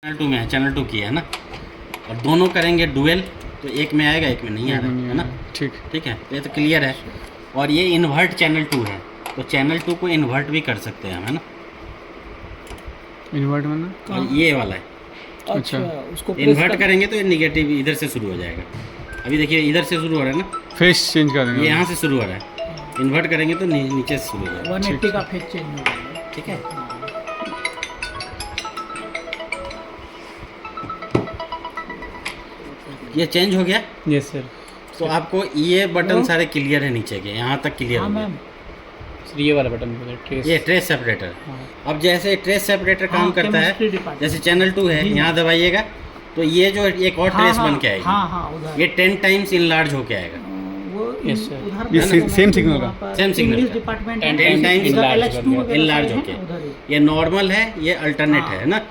Channel 2 में है, channel 2 की है ना। और दोनों करेंगे डुएल तो एक में आएगा एक में नहीं आ रहा है ना। ठीक ठीक है, तो ये तो क्लियर है। और ये इन्वर्ट चैनल 2 है, तो चैनल 2 को इन्वर्ट भी कर सकते हैं हम, है ना। इन्वर्ट में ना, और ये वाला है, अच्छा उसको इन्वर्ट करेंगे तो ये निगेटिव इधर से शुरू हो जाएगा। अभी देखिए इधर से शुरू हो रहा है ना, फेस चेंज कर देंगे। ये यहाँ से शुरू हो रहा है। इन्वर्ट करेंगे तो नीचे से शुरू हो जाएगा। 180 का फेज चेंज हो जाएगा। ठीक है, ये चेंज हो गया। Yes sir. तो आपको ये बटन सारे क्लियर है नीचे के, यहाँ तक क्लियर हाँ हो गया। मैम, ये वाला बटन ट्रेस। ये ट्रेस सेपरेटर। हाँ। अब जैसे ट्रेस सेपरेटर काम हाँ, करता है, chemistry department। जैसे चैनल 2 है, यहाँ दबाइएगा तो ये जो एक और ट्रेस बन के आएगी। हाँ उधर ये 10 टाइम्स इनलार्ज होके आएगा। वो Yes, sir। उधर ये पे same signal का? Same signal इंग्लिश का। डिपार्टमेंट 10 times LH2 enlarge होके। ये नॉर्मल है, ये अल्टरनेट हाँ। है ना।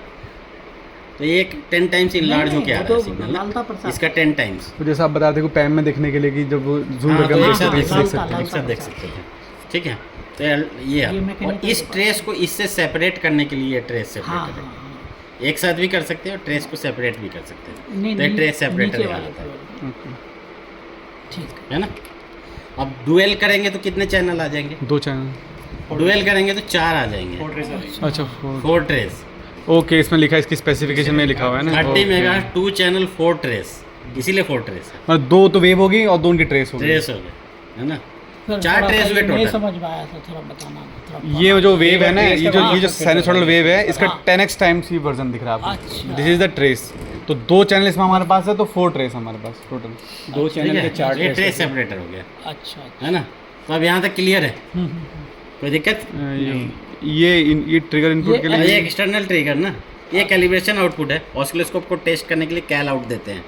तो ये 10 टाइम्स इनलार्ज होके आ रहा है सिग्नल लालता ना, प्रसाद। इसका 10 टाइम्स। तो जैसा आप बता थे पैन में देखने के लिए कि जब जूम हाँ, करके तो हम एक साथ देख देख सकते हैं। एक साथ देख सकते हैं। ठीक है, तो ये और mechanical इस ट्रेस को इससे सेपरेट करने के लिए ये ट्रेस हाँ सेपरेटर हाँ है। एक साथ भी कर सकते हैं और ट्रेस को सेपरेट भी कर सकते हैं। नहीं तो ये नहीं, ट्रेस सेपरेटर नीचे यहाँ वाले आता है, ओके। ठीक है ना। अब डुएल करेंगे तो कितने चैनल आ जाएंगे? 2 चैनल। डुएल करेंगे तो 4 आ जाएंगे। अच्छा 4 ट्रेस, ओके, इसमें लिखा है, इसकी स्पेसिफिकेशन में लिखा हुआ है ना। 30 मेगा 2 चैनल 4 ट्रेस, इसीलिए 4 ट्रेस है। मतलब 2 तो वेव होगी और 2 उनकी ट्रेस होगी। ट्रेस हो गए, है ना। सर, 4 थोड़ा ट्रेस सा हुए नहीं टोटल। समझ में आया था, थोड़ा बताना थोड़ा। ये जो वेव है ना, ये जो हाँ, साइनसॉइडल वेव है, इसका हाँ। 10x टाइम्स ही वर्जन दिख रहा है आपको। अच्छा। This is the trace. तो 2 चैनल इसमें हमारे पास है, तो 4 ट्रेस हमारे पास टोटल। 2 ठीक है, ये ट्रेस सेपरेटर हो गया, अच्छा है ना। तो अब यहाँ तक क्लियर है, हम्म। कोई दिक्कत? ये ट्रिगर इनपुट के ये लिए एक्सटर्नल ट्रिगर ना, ये कैलिब्रेशन आउटपुट है। ऑसिलोस्कोप को टेस्ट करने के लिए कैल आउट देते हैं।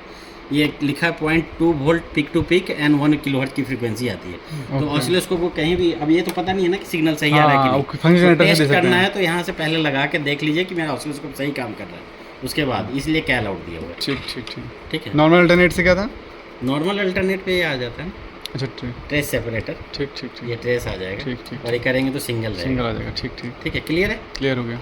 ये लिखा है 0.2 volt peak to peak and 1 kilohertz की फ्रीक्वेंसी आती है। तो ऑसिलोस्कोप को कहीं भी, अब ये तो पता नहीं है ना कि सिग्नल सही आ रहा है कि नहीं। फंक्शन तो जनरेटर से टेस्ट दे सकते करना हैं। है तो यहाँ से पहले लगा के देख लीजिए कि मेरा ऑसिलोस्कोप सही काम कर रहा है, उसके बाद इसलिए कैल आउट दिया हुआ है। ठीक ठीक ठीक। ठीक है, नॉर्मल अल्टरनेट से क्या था? नॉर्मल अल्टरनेट पे ये आ जाता है अच्छा ठीक ट्रेस सेपरेटर। ठीक ठीक ये ठीक। ट्रेस आ जाएगा, ठीक, ठीक, और ये करेंगे तो सिंगल सिंगल रहेगा। आ जाएगा। ठीक ठीक, ठीक है, क्लियर है। क्लियर हो गया।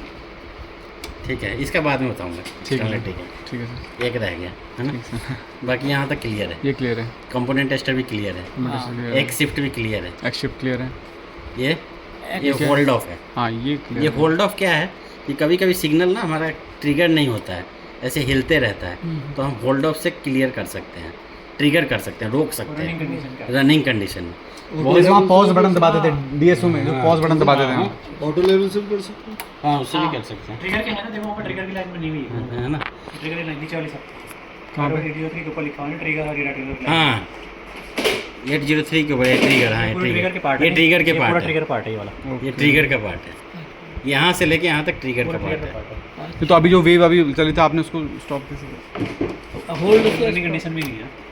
ठीक है, इसका बाद में बताऊंगा। ठीक है चलो, ठीक है, ठीक है सर। एक रह गया है ना। ठीक सर, बाकी यहाँ तक क्लियर है। ये क्लियर है। कंपोनेंट टेस्टर भी क्लियर है, क्लियर एक शिफ्ट भी क्लियर है। है। शिफ्ट क्लियर है। ये ठीक है। होल्ड ऑफ है। हाँ ये क्लियर ये है। होल्ड ऑफ क्या है कि कभी कभी सिग्नल ना हमारा ट्रिगर नहीं होता है, ऐसे हिलते रहता है, तो हम होल्ड ऑफ से क्लियर कर सकते हैं, ट्रिगर कर सकते हैं, रोक सकते हैं रनिंग कंडीशन में। जैसे वहाँ पॉज बटन दबाते थे डीएसओ में, जो पॉज बटन दबाते थे हम। ऑटो लेवल से भी कर सकते हैं। हाँ, उससे भी कर सकते हैं, ट्रिगर के है ना, देखो वहाँ पर ट्रिगर की लाइन बनी हुई है। है ना। ट्रिगर की लाइन नीचे वाली सब कहाँ पे? 803 के ऊपर लिखा हुआ है ट्रिगर और ट्रिगर। हाँ, 803 के ऊपर ये ट्रिगर। हाँ, ये ट्रिगर के पार्ट ये ट्रिगर के पूरा पार्ट है, ट्रिगर पार्ट है ये वाला। ये ट्रिगर का पार्ट है। यहाँ से लेके यहाँ तक ट्रिगर का पूरा पार्ट ट्रिगर का है। पार्ट है। तो अभी जो वेव अभी चली था, आपने उसको स्टॉप कैसे किया? होल्ड रनिंग कंडीशन में नहीं है।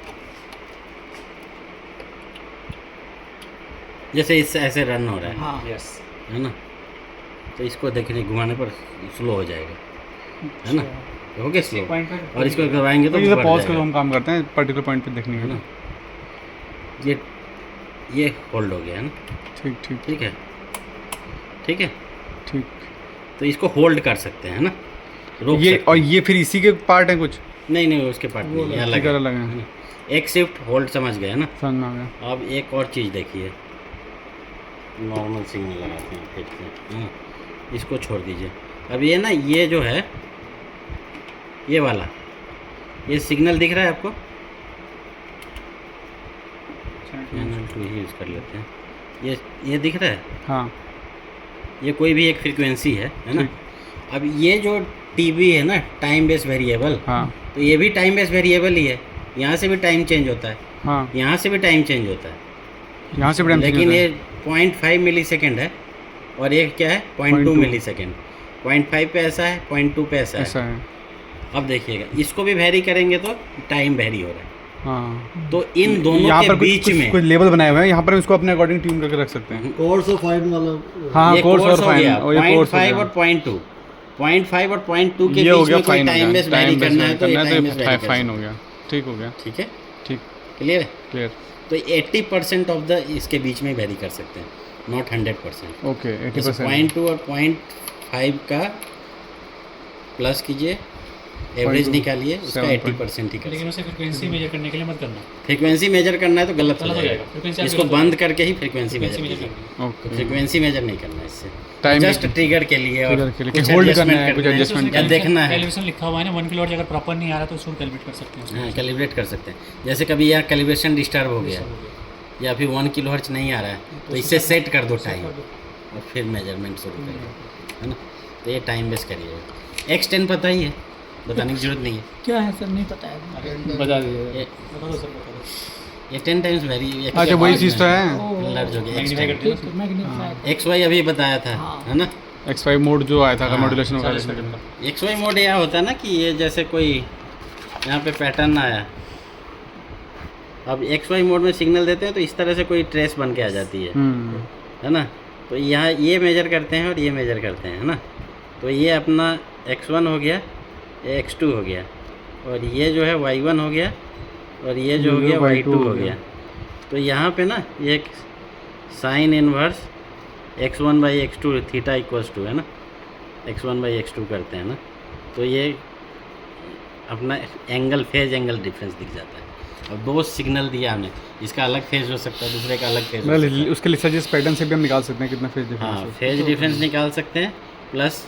जैसे इससे ऐसे रन हो रहा है, हाँ यस। है ना। तो इसको देखने घुमाने पर स्लो हो जाएगा, है ना। हो गया स्लो, और इसको करवाएंगे तो तो ये बढ़ पॉज जाएगा, करो, हम काम करते हैं पर्टिकुलर पॉइंट पे देखने है का ना। ना। ये होल्ड हो गया है ना। ठीक ठीक ठीक है, ठीक है। ठीक। तो इसको होल्ड कर सकते हैं ना, रोक ये सकते और हैं। ये फिर इसी के पार्ट है कुछ? नहीं नहीं, उसके पार्ट नहीं, ये अलग ठीक है, अलग है। है ना। एक शिफ्ट होल्ड समझ गए ना। समझ में आ गया। अब एक और चीज़ देखिए, नॉर्मल सिग्नल लगाते हैं फिर से, है ना। इसको छोड़ दीजिए। अब ये ना, ये जो है ये वाला, ये सिग्नल दिख रहा है आपको? चैनल 2 ही यूज़ कर लेते हैं। ये दिख रहा है, हाँ ये कोई भी एक फ्रीक्वेंसी है ना। अब ये जो टीवी है ना, टाइम बेस वेरिएबल, हाँ तो ये भी टाइम बेस वेरिएबल ही है। यहाँ से भी टाइम चेंज होता है, हाँ। यहाँ से भी टाइम चेंज होता है, यहाँ से बड़ा लेकिन ये 0.5 मिली सेकेंड है, और ये क्या है 0.2 मिली सेकेंड। 0.5 पे ऐसा है, 0.2 पे ऐसा ऐसा है। है। अब देखिएगा, इसको भी वेरी करेंगे तो टाइम वेरी हो रहा है। हाँ, तो इन दोनों यहाँ के पर बीच में कुछ लेवल बनाए हुए हैं, यहाँ पर हम इसको अपने अकॉर्डिंग ट्यून करके रख सकते हैं। कोर्स ऑफ फाइन वाला। हाँ ये कोर्स कोर्स और हो फाइन, गया, और ये कोर्स हो 0.5 गया। और 0.2, 0.5 और 0.2 के ये हो बीच गया में कोई फाइन, टाइम बेस वेरी करना है तो ये टाइम बेस वेरी कर फाइन हो गया। ठीक हो गया। ठीक है, ठीक, क्लियर है। क्लियर। तो 80% ऑफ द इसके बीच में वेरी कर सकते हैं, नॉट 100%। ओके, जैसे 80%। 0.2 और 0.5 का प्लस कीजिए एवरेज निकालिए, उसका 7 80% ही कर लेकिन उसे फ्रीक्वेंसी मेजर करने के लिए मत करना, फ्रीक्वेंसी मेजर करना है तो गलत हो गलत हो जाएगा। जाएगा। फ्रीक्वेंसी इसको बंद करके ही फ्रीक्वेंसी फ्रीक्वेंसी मेजर मेजर कीजिए। करनी ओके फ्रीक्वेंसी मेजर नहीं करना है इससे, Time जस्ट ट्रिगर के लिए और Trigger के लिए, कुछ कि hold adjustment करना है, कुछ करना adjustment या देखना है। कैलिब्रेशन लिखा हुआ है ना 1 किलोवाट, अगर प्रॉपर नहीं आ रहा तो उसको कैलिब्रेट कर सकते हैं। हाँ कैलिब्रेट कर सकते हैं। जैसे कभी यहाँ कैलिब्रेशन डिस्टर्ब हो गया या फिर 1 किलोहर्ट्ज नहीं आ रहा है तो इससे सेट कर दो टाइम और फिर मेजरमेंट शुरू कर दो, है ना। तो ये टाइम बेस करिए। X10 पता ही है, बताने की जरूरत नहीं है। क्या है सर, नहीं पता है। बता दीजिए। ये- बता दो सर, बता दो। ये 10 टाइम्स वेरी अच्छा वही चीज़ तो है। लर्ज हो गया मैग्नीफाई X10। करते हैं ठीक है, मैग्नीफाई। XY अभी बताया था, हाँ। है ना। X5 मोड जो आया था हाँ, मॉड्यूलेशन ना, वगैरह 40 सेकंड का। XY मोड यह होता है ना कि ये जैसे कोई यहाँ पे पैटर्न आया, अब XY मोड में सिग्नल देते हैं तो इस तरह से कोई ट्रेस बन के आ जाती है ना। तो यहाँ ये मेजर करते हैं और ये मेजर करते हैं, है ना। तो ये अपना X1 हो गया, ये X2 हो गया, और ये जो है Y1 हो गया, और ये जो हो गया Y2 हो गया। तो यहाँ पे ना ये sine inverse X1/X2 theta equals to, है ना, X1/X2 करते हैं ना। तो ये अपना एंगल, फेज एंगल डिफरेंस दिख जाता है। अब दो सिग्नल दिया हमने, इसका अलग फेज हो सकता है, दूसरे का अलग फेज हो सकता है। उसके लिसर्जियस पैटर्न से भी हम निकाल सकते हैं कितना फेज हाँ डिफरेंस फेज डिफरेंस निकाल सकते हैं। प्लस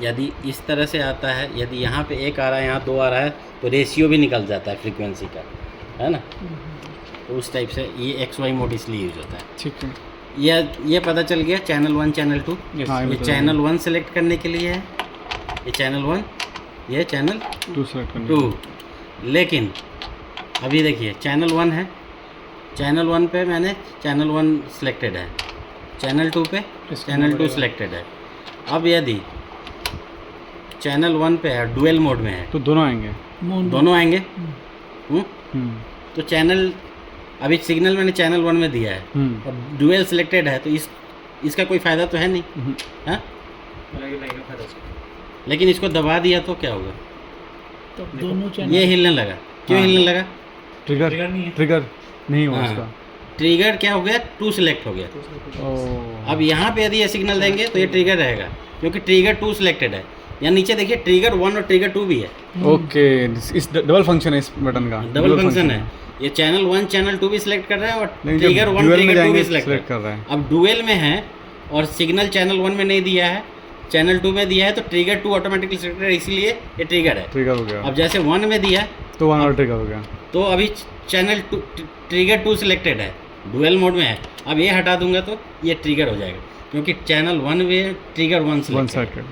यदि इस तरह से आता है, यदि यहाँ पे 1 आ रहा है, यहाँ 2 आ रहा है, तो रेशियो भी निकल जाता है फ्रीक्वेंसी का, है ना। तो उस टाइप से ये XY मोड इसलिए यूज होता है। ठीक है। ये पता चल गया चैनल 1 चैनल 2। हाँ, ये चैनल 1 सेलेक्ट करने के लिए है, ये चैनल 1, ये चैनल दूसरा करना 2। लेकिन अभी देखिए चैनल 1 है, चैनल 1 पे मैंने चैनल 1 सिलेक्टेड है, चैनल 2 पे चैनल 2 सिलेक्टेड है। अब यदि चैनल 1 पे है, डुअल मोड में है, तो दोनों आएंगे। दोनों आएंगे। हम्म? हम्म तो चैनल, अभी सिग्नल मैंने चैनल 1 में दिया है हम्म और डुअल सिलेक्टेड है, तो इसका कोई फ़ायदा तो है नहीं, हम्म। हाँ। लगेगा फायदा उसका। लेकिन इसको दबा दिया तो क्या होगा, तो दोनों चैनल ये हिलने लगा। क्यों हाँ। हिलने लगा? ट्रिगर ट्रिगर नहीं है। ट्रिगर नहीं हुआ हाँ। उसका। ट्रिगर क्या हो गया, 2 सिलेक्ट हो गया। ओह अब यहाँ पे यदि ये सिग्नल देंगे तो ये ट्रिगर रहेगा, क्योंकि ट्रिगर 2 सिलेक्टेड है। या नीचे देखिए ट्रिगर 1 और ट्रिगर 2 भी है, ओके, इस डबल फंक्शन है इस बटन का। डबल फंक्शन है। ये चैनल 1 चैनल 2 भी सिलेक्ट कर रहा है और ट्रिगर 1 डुअल में ट्रिगर 2 जाएंगे भी सिलेक्ट सेलेक्ट कर रहा है। अब डुअल में है और सिग्नल चैनल 1 में नहीं दिया है, चैनल 2 में दिया है, तो ट्रिगर 2 ऑटोमेटिकली सिलेक्ट है, इसलिए ये ट्रिगर है। ट्रिगर हो गया अब जैसे 1 में दिया तो वन और ट्रिगर हो गया। तो अभी चैनल 2 ट्रिगर 2 सिलेक्टेड है, डुअल मोड में है। अब ये हटा दूंगा तो ये ट्रिगर हो जाएगा, क्योंकि चैनल 1 में ट्रिगर 1 वन सिलेक्ट। सेकंड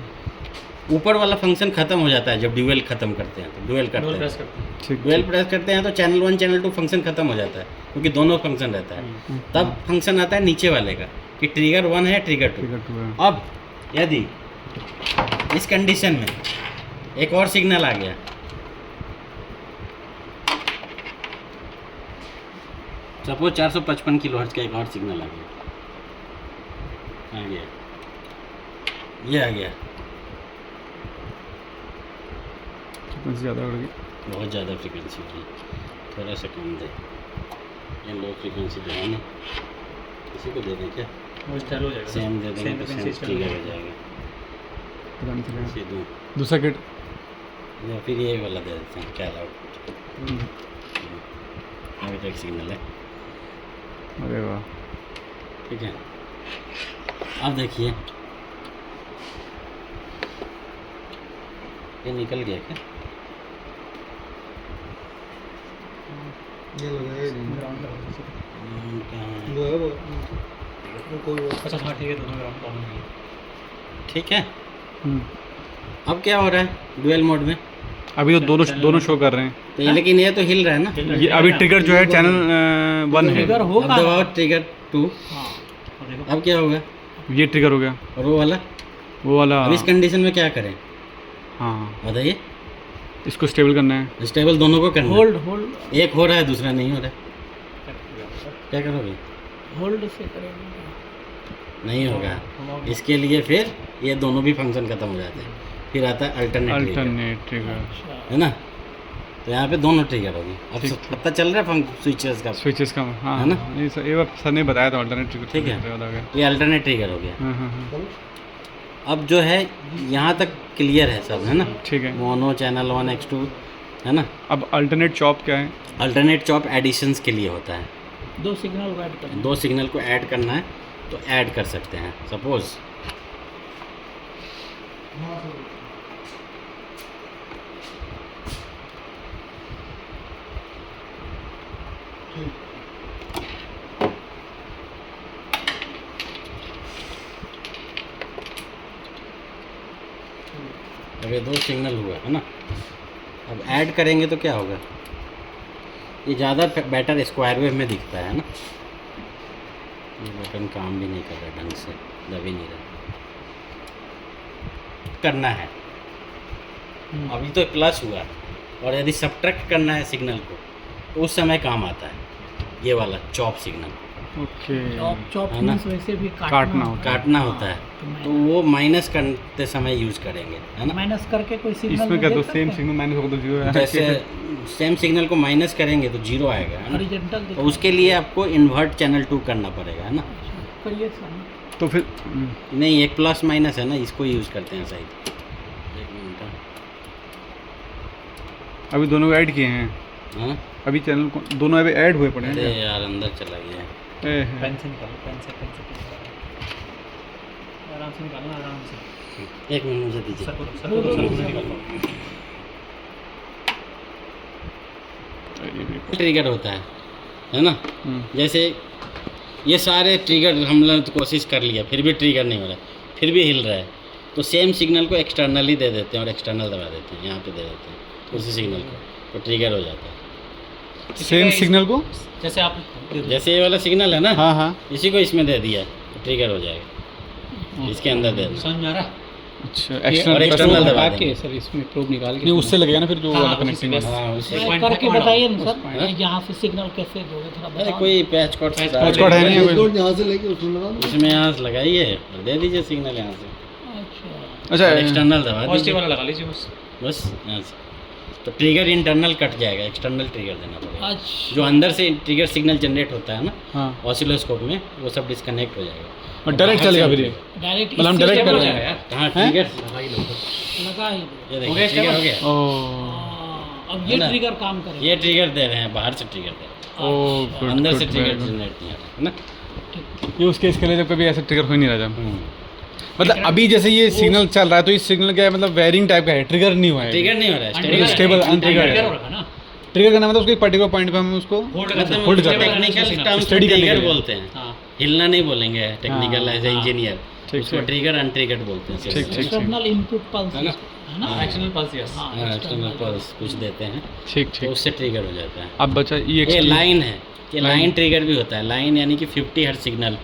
ऊपर वाला फंक्शन खत्म हो जाता है जब डुअल खत्म करते हैं, तो डुअल डबल करते प्रेस हैं, करते हैं। ठीक डुअल प्रेस करते हैं तो चैनल 1 चैनल 2 फंक्शन खत्म हो जाता है, क्योंकि दोनों फंक्शन रहता है। तब फंक्शन आता है नीचे वाले का कि ट्रिगर 1 है ट्रिगर 2। ट्रिगर 2 है। अब यदि इस कंडीशन में एक और सिग्नल आ गया, सपोज 455 किलोहर्ट्ज का एक और सिग्नल आ गया, ये आ गया, फ्रीक्वेंसी ज़्यादा बढ़ गई। बहुत ज़्यादा फ्रीक्वेंसी की, थोड़ा सा कम दे, ये लो फ्रीक्वेंसी दे ना, किसी को दे दें क्या, वो स्टाइल हो जाएगा। सेम दे देंगे तो सेम frequency ट्रिगर हो जाएगा। पता नहीं चलेगा। इसे दूँ दूसरा किट या फिर ये वाला दे देते हैं, क्या आउट अभी तक सिग्नल है, अरे वाह ठीक है। अब देखिए ये निकल गया क्या, ये लगा है नहीं। कहाँ है? वो है वो कोई और। अच्छा हाँ ठीक है, दोनों ग्राउंड कॉमन है। ठीक है। हम्म। अब क्या हो रहा है डुअल मोड में, अभी तो दोनों शो कर रहे हैं। तो ये लेकिन ये तो हिल रहा है ना। ये अभी ट्रिगर जो है चैनल 1 है। ट्रिगर अब होगा। दबाओ ट्रिगर 2, हाँ, और देखो अब क्या होगा, ये ट्रिगर हो गया। और वो वाला। वो वाला अब इस कंडीशन में क्या करें हाँ, बताइए, इसको स्टेबल करना है। स्टेबल दोनों को करना है। होल्ड एक हो रहा है दूसरा नहीं हो रहा है, क्या करोगे, होल्ड से करेंगे। नहीं होगा। इसके लिए फिर ये दोनों भी फंक्शन खत्म हो जाते हैं, फिर आता है अल्टरनेट, अल्टरनेट ट्रिगर अच्छा, है ना। तो यहाँ पे दोनों ट्रिगर होगी। अब पता चल रहा है स्विचेस का, स्विचेस का। हाँ है ना? नहीं सर, ये बार सर ने बताया था अल्टरनेट ट्रिगर। ठीक है। याद आ गया। ये अल्टरनेट ट्रिगर हो गया। हाँ हाँ हाँ। अब जो है यहाँ तक क्लियर है सब, है ना। ठीक है। मोनो चैनल 1 X2 है ना। अब अल्टरनेट चॉप क्या है? अल्टरनेट चॉप एडिशंस के लिए होता है। 2 सिग्नल को ऐड करना। 2 सिग्नल को ऐड करना है तो ऐड कर सकते हैं। सपोज अब ये 2 सिग्नल हुआ है ना। अब ऐड करेंगे तो क्या होगा, ये ज़्यादा बेटर स्क्वायर वेव में दिखता है ना। ये बटन काम भी नहीं कर रहा ढंग से, दब ही नहीं रहा। करना है अभी तो प्लस हुआ, और यदि सब्ट्रैक्ट करना है सिग्नल को तो उस समय काम आता है ये वाला चॉप सिग्नल। ओके। चॉप है ना? मीन्स वैसे भी काटना होता है। काटना होता है तो वो माइनस करते समय यूज़ करेंगे, है ना। माइनस करके कोई सिग्नल इसमें क्या, तो सेम सिग्नल माइनस होगा तो जीरो है। जैसे सेम सिग्नल को माइनस करेंगे तो जीरो आएगा, है ना। हॉरिजॉन्टल तो उसके लिए आपको इन्वर्ट चैनल 2 करना पड़ेगा, है ना। करिए सर। तो फिर नहीं, एक प्लस माइनस है ना, इसको यूज़ करते हैं शायद। एक मिनट। अभी दोनों ऐड किए हैं, हाँ, अभी चैनल को दोनों अभी ऐड हुए पड़े हैं अरे क्या? यार अंदर चला गया। पेन से निकालो, पेन से आराम से निकालना, आराम से। एक मिनट मुझे दीजिए। सर को निकालो। ट्रिगर होता है ना। जैसे ये सारे ट्रिगर हम लोग तो कोशिश कर लिया, फिर भी ट्रिगर नहीं हो रहा है, फिर भी हिल रहा है, तो सेम सिग्नल को एक्सटर्नली दे देते हैं और एक्सटर्नल दबा देते हैं, यहाँ पे दे देते हैं उसी सिग्नल को, तो ट्रिगर हो जाता है। सेम सिग्नल को जैसे आप जैसे ये वाला सिग्नल है ना, हाँ हाँ इसी को इसमें दे दिया तो ट्रिगर हो जाएगा, इसके अंदर दे दो। समझ में आ रहा है? अच्छा। और एक्सटर्नल एक्सटर्नल दबा के देंगे। सर इसमें प्रोब निकाल के नहीं, उससे लगेगा ना फिर जो हाँ, वाला उसी कनेक्टिंग से है। हाँ उसे पॉइंट करके है, बताइए ना हाँ? सर, यहाँ से सिग्नल कैसे दोगे थोड़ा अरे बताओ। कोई पैच कॉर्ड पैच कॉर्ड है नहीं कोई? यहाँ से लेके उसमें लगा दो। इसमें यहाँ से लगाइए और दे दीजिए सिग्नल यहाँ से, अच्छा अच्छा। एक्सटर्नल दबा पॉजिटिव दीजिए वाला लगा लीजिए बस। बस यहाँ से, तो ट्रिगर इंटरनल कट जाएगा, एक्सटर्नल ट्रिगर देना पड़ेगा। अच्छा जो अंदर से ट्रिगर सिग्नल जनरेट होता है ना हाँ, ऑसिलोस्कोप में, वो सब डिस्कनेक्ट हो जाएगा और डायरेक्ट चलेगा फिर ये? डायरेक्ट मतलब हम डायरेक्ट हो कर जाएगा यार। हाँ ट्रिगर लगा ही दो। ये हो गया देखिए ट्रिगर हो गया। ओ अब है ये ना? ट्रिगर काम करेगा। ये ट्रिगर दे रहे हैं, बाहर से ट्रिगर दे रहे ओ हैं, गुड अंदर से good trigger very good. Generate नहीं आ रहा है ना। ये उसके इसके लिए जब कभी ऐसे ट्रिगर हो ही नहीं रहा जब, मतलब अभी जैसे ये सिग्नल चल रहा है तो इस सिग्नल क्या है, मतलब वेरिंग टाइप का है, ट्रिगर नहीं हुआ है। ट्रिगर नहीं हो रहा है, Untrigger है, स्टेबल untrigger अनट्रिगर हो रखा है ना। ट्रिगर करना मतलब उसको एक पर्टिकुलर पॉइंट पे हम उसको होल्ड मतलब होल्ड उसको करते हैं। टेक्निकल टर्म्स Steady में करने के ट्रिगर लिए। बोलते हैं, हाँ हिलना नहीं बोलेंगे टेक्निकल हाँ, एज ए हाँ। इंजीनियर, ठीक, उसको ठीक। ट्रिगर अनट्रिगर्ड बोलते हैं। ठीक, ठीक। एक्सटर्नल इनपुट पल्स है ना? है ना। हाँ। External pulse yes. हाँ, हाँ, एक्सटर्नल external पल्स कुछ देते हैं ठीक तो ठीक। उससे ट्रिगर हो जाता है। अब बचा ये ये लाइन है, ये लाइन ट्रिगर भी होता है। लाइन यानी कि 50 हर्ट्ज सिग्नल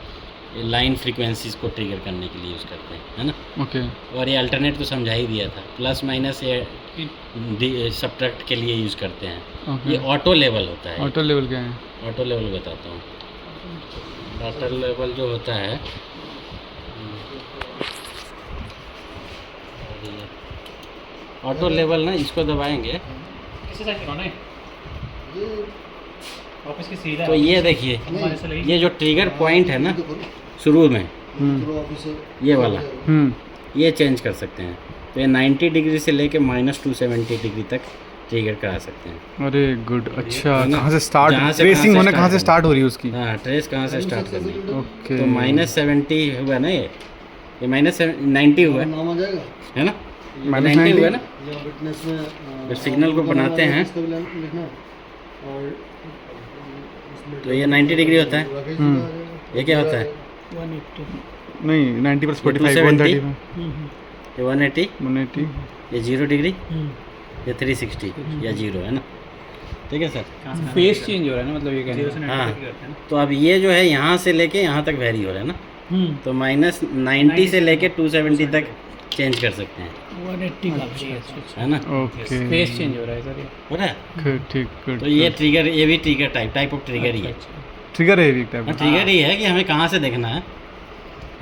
लाइन फ्रीक्वेंसीज को ट्रिगर करने के लिए यूज़ करते हैं, है ना। ओके। और ये अल्टरनेट तो समझा ही दिया था, प्लस माइनस ये सब्ट्रैक्ट के लिए यूज़ करते हैं। ओके। ये ऑटो लेवल होता है। ऑटो लेवल क्या है? ऑटो लेवल बताता हूँ। ऑटो लेवल जो होता है, ऑटो लेवल ना, इसको दबाएंगे किसी साइड करवाना है? ऑफिस की सीधा तो ये देखिए, हमारे से लगी। ये जो ट्रिगर पॉइंट है ना शुरू में, ये वाला, ये चेंज कर सकते हैं। तो ये 90 डिग्री से लेके -270 डिग्री तक ट्रिगर करा सकते हैं। अरे गुड। अच्छा, है ना? कहाँ से स्टार्ट, जहाँ से ट्रेसिंग कहाँ होने से कहाँ से start स्टार्ट हो रही है उसकी? हाँ, ट्रेस कहाँ से स्टार्ट करनी है। ओके। तो -70 हुआ ना, ये -90 हुआ नाम आ जाएगा है ना, -90 -90 हुआ ना। या विटनेस में जब सिग्नल को बनाते हैं इसका भी लिखना और तो ये 90 डिग्री होता है। राकेश जी का आ जाएगा। ये क्या होता है? 180। नहीं 90 पर 45 270? 130 ये 180, 180। ये 0 डिग्री, हम्म। ये 360 या 0 है ना। ठीक है सर। फेस चेंज हो रहा है ना, मतलब ये कहना जीरो है। से 90 हाँ। तक करते हैं ना। तो अब ये जो है यहाँ से लेके यहाँ तक वेरी हो रहा है ना, तो -90 से लेके 270 तक चेंज कर सकते हैं, 180 का भी है। है ना। ओके। फेस चेंज हो रहा है सर ये। हो रहा है। गुड, ठीक गुड। तो ये ट्रिगर, ये भी ट्रिगर टाइप ऑफ ट्रिगर ही है। ट्रिगर है एक टाइप हाँ, ट्रिगर ही है कि हमें कहाँ से देखना है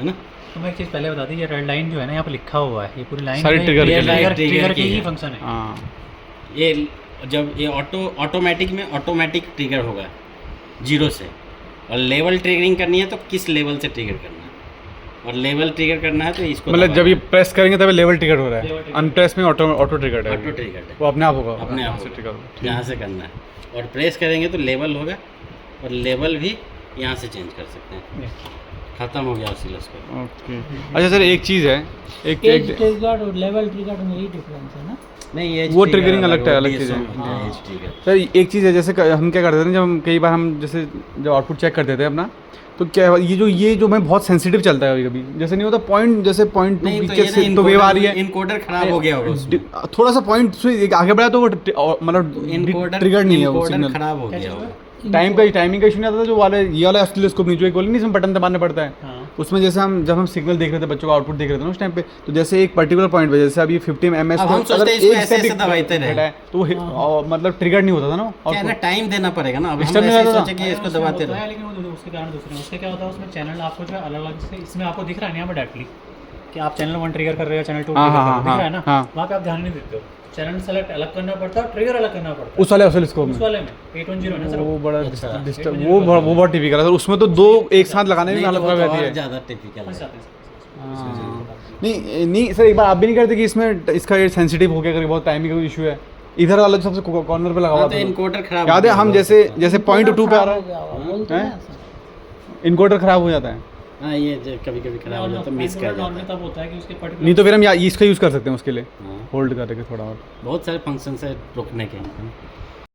ना। तो मैं एक चीज़ पहले बता दी, ये रेड लाइन जो है ना, यहाँ पे लिखा हुआ है, ये पूरी लाइन सारी trigger के लिए। ट्रिगर trigger के की ही है। फंक्शन है। हाँ। ये जब ये ऑटोमेटिक में ऑटोमेटिक ट्रिगर होगा 0 से, और लेवल ट्रिगरिंग करनी है तो किस लेवल से ट्रिगर करना है, और लेवल ट्रिगर करना है तो इसको मतलब जब ये प्रेस करेंगे तब लेवल ट्रिगर हो रहा है, अनप्रेस में ऑटो ट्रिगर है, ऑटो ट्रिगर है, वो अपने आप होगा, अपने आप से होगा। ट्रिगर होगा। यहाँ से करना है और प्रेस करेंगे तो लेवल होगा और लेवल भी यहाँ से चेंज कर सकते हैं। खत्म हो गया ऑसिलोस्कोप। ओके। अच्छा सर एक चीज़ है, एज ट्रिगर और लेवल ट्रिगर में यही डिफरेंस है ना? नहीं ये वो triggering अलग चीज़ है। Edge trigger. सर एक चीज़ है, जैसे हम क्या करते थे ना, जब कई बार हम जैसे जब आउटपुट चेक करते थे अपना, तो क्या ये जो मैं बहुत सेंसिटिव चलता है कभी कभी, जैसे नहीं होता पॉइंट, जैसे पॉइंट टू नहीं तो पीछे ये से तो वेव आ रही है, इनकोडर खराब हो गया होगा उसमें। थोड़ा सा पॉइंट से आगे बढ़ा तो वो मतलब इनकोडर ट्रिगर नहीं है वो इनकोडर सिग्नल, खराब हो गया होगा। टाइमिंग का इशू नहीं आता था, जो वाले ये वाला ऑसिलोस्कोप नहीं, जो एक बोले नहीं, इसमें बटन दबाना पड़ता है, हाँ। उसमें जैसे जब हम सिग्नल देख रहे थे, बच्चों का आउटपुट देख रहे थे ना उस टाइम पे, तो जैसे एक पर्टिकुलर पॉइंट पे, जैसे अभी 50 ms अब हम सोचते हैं इसको ऐसे दबाते रहे तो वो मतलब ट्रिगर नहीं होता था ना, क्या है ना, टाइम देना पड़ेगा ना। अब हम Disturb नहीं ऐसे होता सोचे कि इसको दबाते होता है, रहो। लेकिन वो उसके कारण दूसरे उससे क्या होता है, उसमें चैनल आपको जो है अलग अलग से इसमें आपको दिख रहा है ना यहाँ पर डायरेक्टली कि आप चैनल 1 ट्रिगर कर रहे हो, चैनल 2 हाँ, ट्रिगर हाँ, कर रहे हो, दिख रहा है ना? हाँ। वहाँ पे आप ध्यान नहीं देते हो, चैनल सेलेक्ट अलग करना पड़ता है और ट्रिगर अलग करना पड़ता है उस वाले ऑसिलोस्कोप उस में। वाले में 810 है ना सर? वो बड़ा अच्छा। डिस्टर्ब, वो बहुत टिपिकल है सर, उसमें तो दो एक साथ लगाने में नहीं, हालत तो वो खराब तो रहती और है। ज़्यादा टिपिकल फंस है। जाते हैं हाँ। नहीं सर, एक बार आप भी नहीं करते कि इसमें इसका ये सेंसिटिव हो गया करके, बहुत टाइमिंग का इशू है, इधर वाला सबसे कॉर्नर पे लगा हुआ हाँ, तो था, इनकोडर खराब याद हो है गया हम होगा। जैसे पॉइंट 2 पे आ रहा बोलते है, हैं इनकोडर खराब हो जाता है, हाँ ये कभी कभी खराब हो जाता है, मिस कर जाता है। तब होता है कि उसके पर्टिकुलर नहीं तो फिर हम इसका यूज़ कर सकते हैं उसके लिए, हाँ, होल्ड करके थोड़ा और। बहुत सारे फंक्शन है रोकने के।